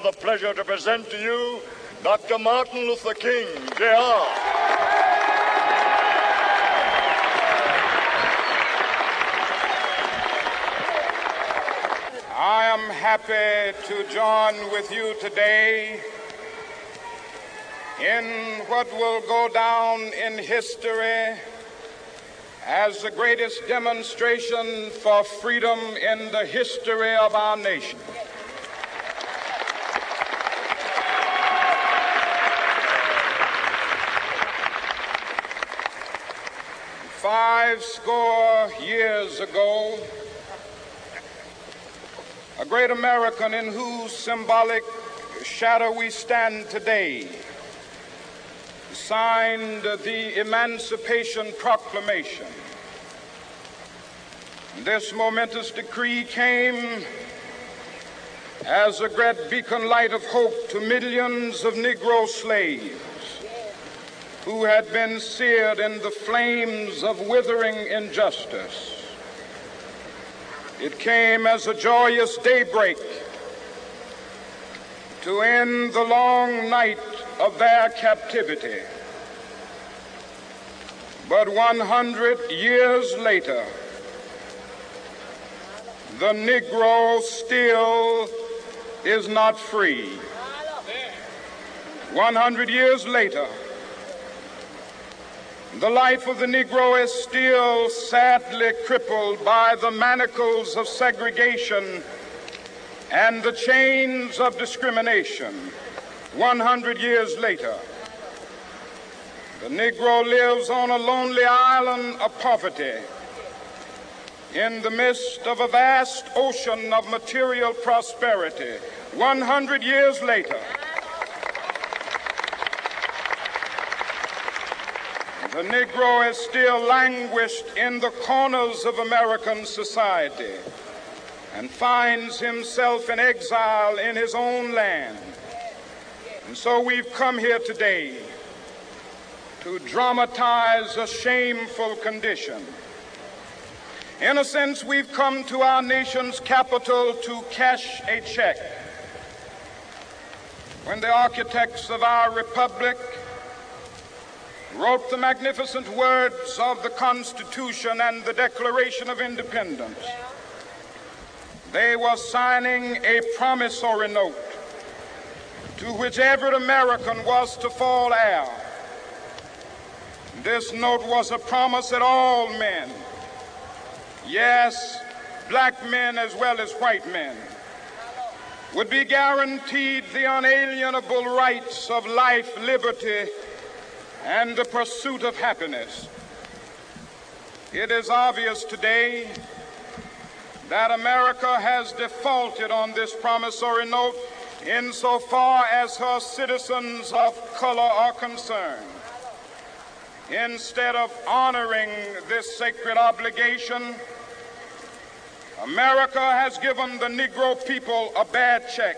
the pleasure to present to you Dr. Martin Luther King, Jr. I am happy to join with you today in what will go down in history as the greatest demonstration for freedom in the history of our nation. Five score years ago, a great American in whose symbolic shadow we stand today signed the Emancipation Proclamation. This momentous decree came as a great beacon light of hope to millions of Negro slaves who had been seared in the flames of withering injustice. It came as a joyous daybreak to end the long night of their captivity. But 100 years later, the Negro still is not free. 100 years later, the life of the Negro is still sadly crippled by the manacles of segregation and the chains of discrimination. 100 years later, the Negro lives on a lonely island of poverty in the midst of a vast ocean of material prosperity. 100 years later, the Negro is still languished in the corners of American society and finds himself in exile in his own land. And so we've come here today to dramatize a shameful condition. In a sense, we've come to our nation's capital to cash a check. When the architects of our republic wrote the magnificent words of the Constitution and the Declaration of Independence, they were signing a promissory note to which every American was to fall heir. This note was a promise that all men, yes, black men as well as white men, would be guaranteed the unalienable rights of life, liberty, and the pursuit of happiness. It is obvious today that America has defaulted on this promissory note insofar as her citizens of color are concerned. Instead of honoring this sacred obligation, America has given the Negro people a bad check,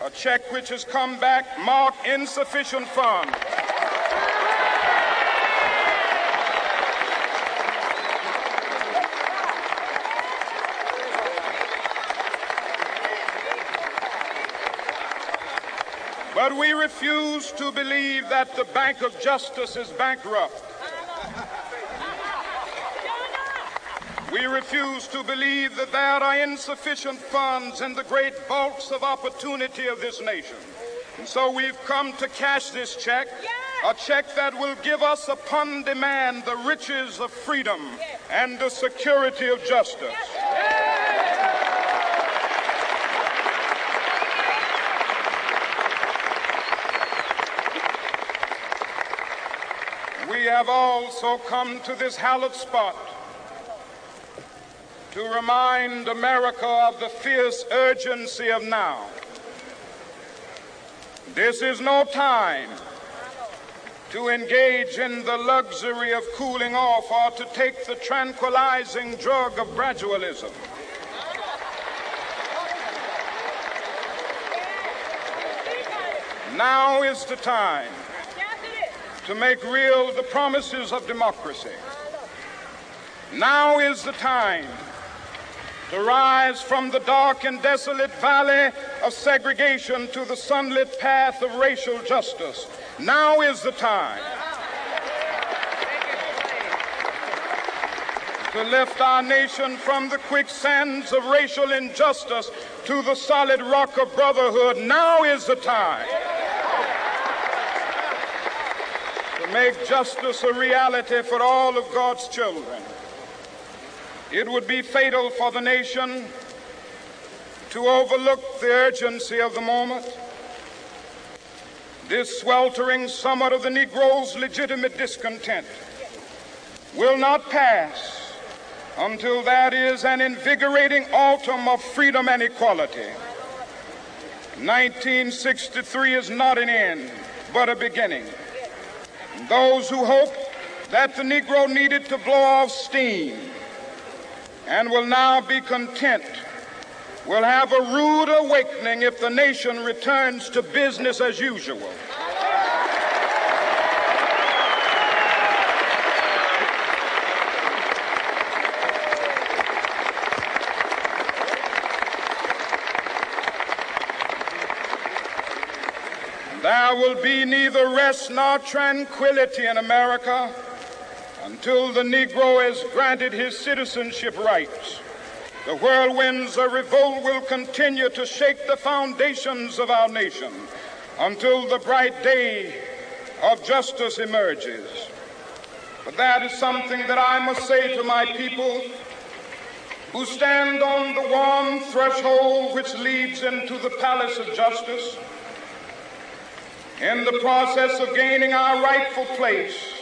a check which has come back marked insufficient funds. But we refuse to believe that the Bank of Justice is bankrupt. We refuse to believe that there are insufficient funds in the great vaults of opportunity of this nation. And so we've come to cash this check, a check that will give us upon demand the riches of freedom and the security of justice. We have also come to this hallowed spot to remind America of the fierce urgency of now. This is no time to engage in the luxury of cooling off or to take the tranquilizing drug of gradualism. Now is the time to make real the promises of democracy. Now is the time to rise from the dark and desolate valley of segregation to the sunlit path of racial justice. Now is the time to lift our nation from the quicksands of racial injustice to the solid rock of brotherhood. Now is the time to make justice a reality for all of God's children. It would be fatal for the nation to overlook the urgency of the moment. This sweltering summit of the Negro's legitimate discontent will not pass until that is an invigorating autumn of freedom and equality. 1963 is not an end, but a beginning. Those who hope that the Negro needed to blow off steam and will now be content will have a rude awakening if the nation returns to business as usual. There will be neither rest nor tranquility in America until the Negro is granted his citizenship rights. The whirlwinds of revolt will continue to shake the foundations of our nation until the bright day of justice emerges. But that is something that I must say to my people who stand on the warm threshold which leads into the palace of justice. In the process of gaining our rightful place,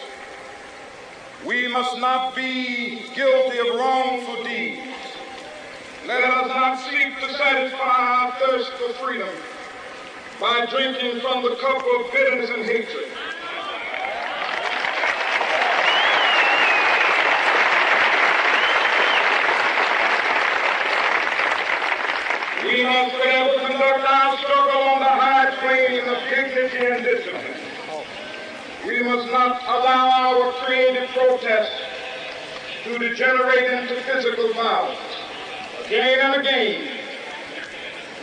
we must not be guilty of wrongful deeds. Let us not seek to satisfy our thirst for freedom by drinking from the cup of bitterness and hatred. We must forever conduct our struggle on the high plane of dignity and discipline. We must not allow our creative protests to degenerate into physical violence. Again and again,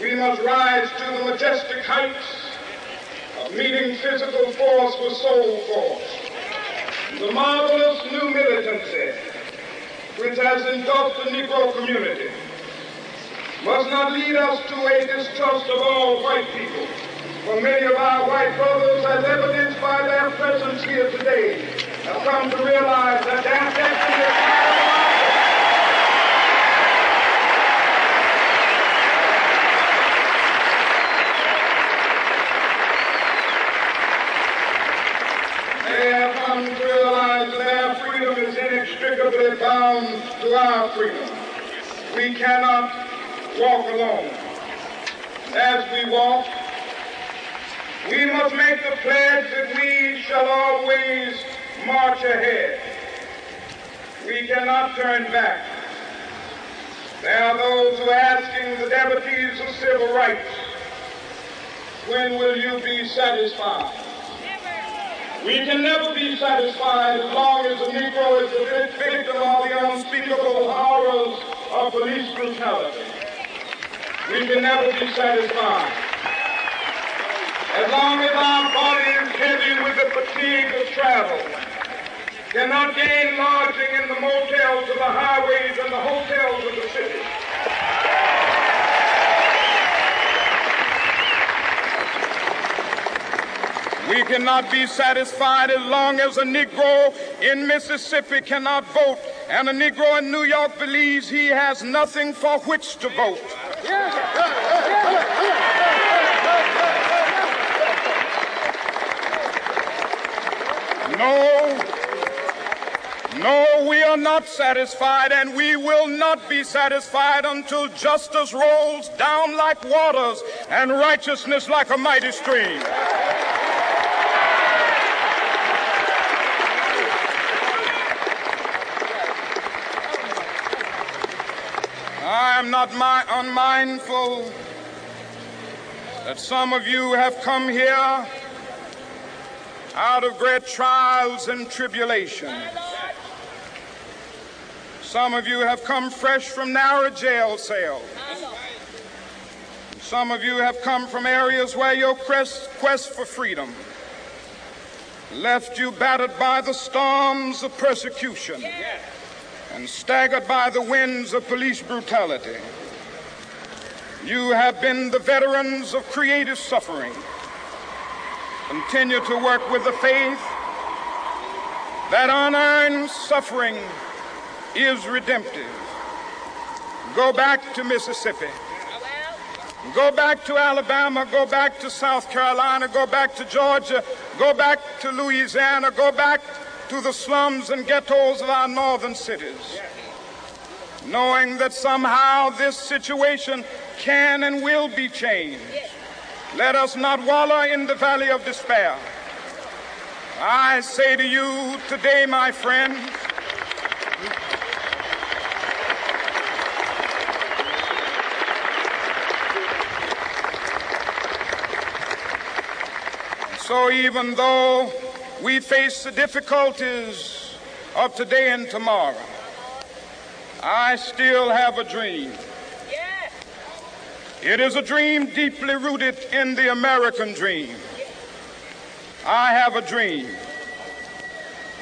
we must rise to the majestic heights of meeting physical force with soul force. The marvelous new militancy which has engulfed the Negro community must not lead us to a distrust of all white people. For many of our white brothers, as evidenced by their presence here today, have come to realize that their destiny is not They have come to realize that their freedom is inextricably bound to our freedom. We cannot walk alone. As we walk, we must make the pledge that we shall always march ahead. We cannot turn back. There are those who are asking the devotees of civil rights, when will you be satisfied? We can never be satisfied as long as the Negro is the victim of the unspeakable horrors of police brutality. We can never be satisfied as long as our body is heavy with the fatigue of travel, cannot gain lodging in the motels of the highways and the hotels of the city. We cannot be satisfied as long as a Negro in Mississippi cannot vote and a Negro in New York believes he has nothing for which to vote. No, we are not satisfied, and we will not be satisfied until justice rolls down like waters and righteousness like a mighty stream. I am not unmindful that some of you have come here out of great trials and tribulations. Some of you have come fresh from narrow jail cells. Some of you have come from areas where your quest for freedom left you battered by the storms of persecution and staggered by the winds of police brutality. You have been the veterans of creative suffering. Continue to work with the faith that unearned suffering is redemptive. Go back to Mississippi. Go back to Alabama. Go back to South Carolina. Go back to Georgia. Go back to Louisiana. Go back to the slums and ghettos of our northern cities, knowing that somehow this situation can and will be changed. Let us not wallow in the valley of despair. I say to you today, my friends, so even though we face the difficulties of today and tomorrow, I still have a dream. It is a dream deeply rooted in the American dream. I have a dream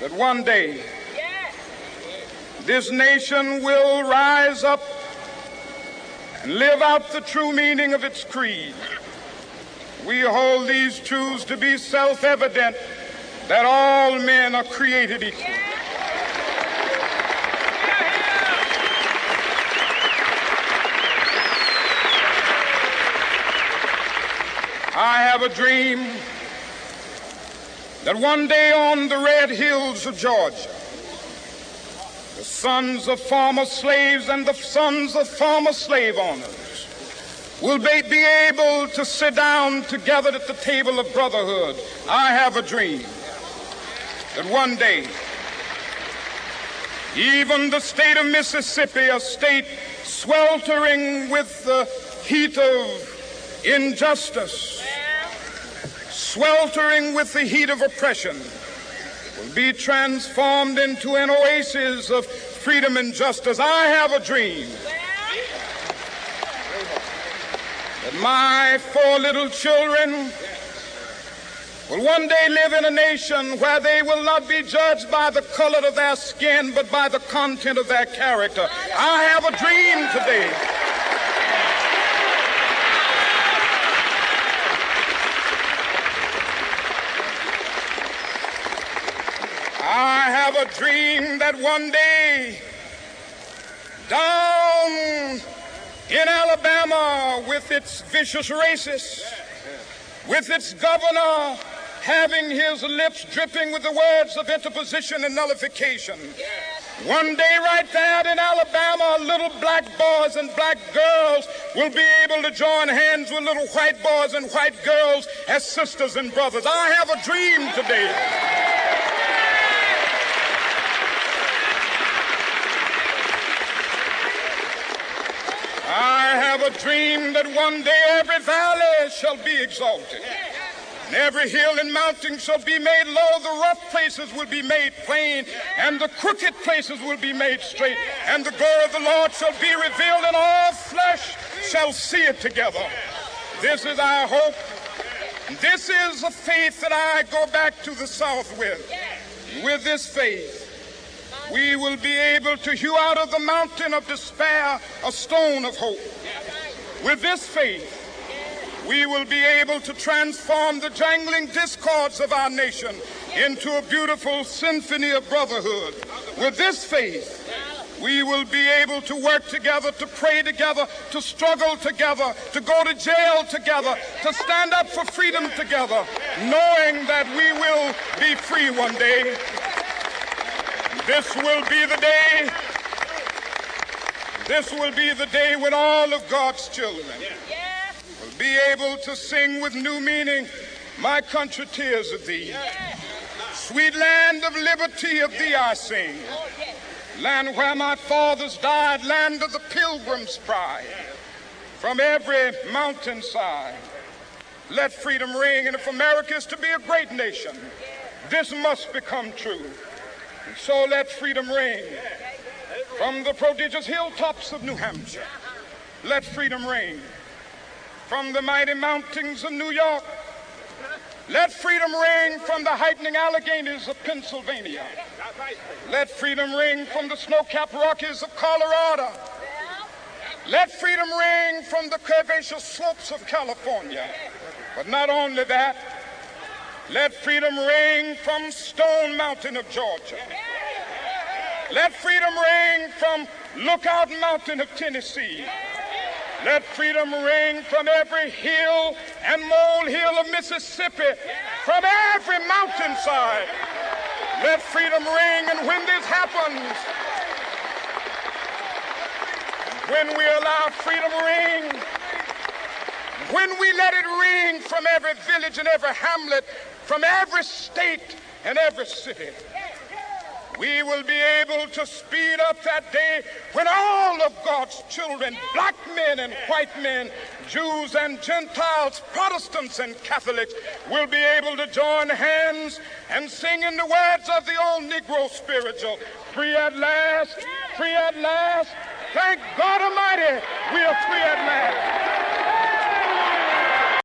that one day this nation will rise up and live out the true meaning of its creed. We hold these truths to be self-evident, that all men are created equal. I have a dream that one day on the red hills of Georgia, the sons of former slaves and the sons of former slave owners will be able to sit down together at the table of brotherhood. I have a dream that one day even the state of Mississippi, a state sweltering with the heat of injustice, sweltering with the heat of oppression, will be transformed into an oasis of freedom and justice. I have a dream that my 4 little children will one day live in a nation where they will not be judged by the color of their skin, but by the content of their character. I have a dream today a dream that one day down in Alabama, with its vicious racists, with its governor having his lips dripping with the words of interposition and nullification, one day right there in Alabama, little black boys and black girls will be able to join hands with little white boys and white girls as sisters and brothers. I have a dream today that one day every valley shall be exalted, and every hill and mountain shall be made low. The rough places will be made plain, and the crooked places will be made straight, and the glory of the Lord shall be revealed, and all flesh shall see it together. This is our hope. This is a faith that I go back to the South with. With this faith, we will be able to hew out of the mountain of despair a stone of hope. With this faith, we will be able to transform the jangling discords of our nation into a beautiful symphony of brotherhood. With this faith, we will be able to work together, to pray together, to struggle together, to go to jail together, to stand up for freedom together, knowing that we will be free one day. This will be the day. This will be the day when all of God's children will be able to sing with new meaning, "My country, tears of thee. Sweet land of liberty, of thee I sing. Land where my fathers died, land of the pilgrim's pride. From every mountainside, let freedom ring. And if America is to be a great nation, this must become true. And so let freedom ring. From the prodigious hilltops of New Hampshire, let freedom ring. from the mighty mountains of New York. Let freedom ring from the heightening Alleghenies of Pennsylvania. Let freedom ring from the snow-capped Rockies of Colorado. Let freedom ring from the curvaceous slopes of California. But not only that, let freedom ring from Stone Mountain of Georgia. Let freedom ring from Lookout Mountain of Tennessee. Let freedom ring from every hill and molehill of Mississippi, from every mountainside. Let freedom ring, and when this happens, when we allow freedom ring, when we let it ring from every village and every hamlet, from every state and every city, we will be able to speed up that day when all of God's children, black men and white men, Jews and Gentiles, Protestants and Catholics, will be able to join hands and sing in the words of the old Negro spiritual, free at last, free at last. Thank God Almighty, we are free at last.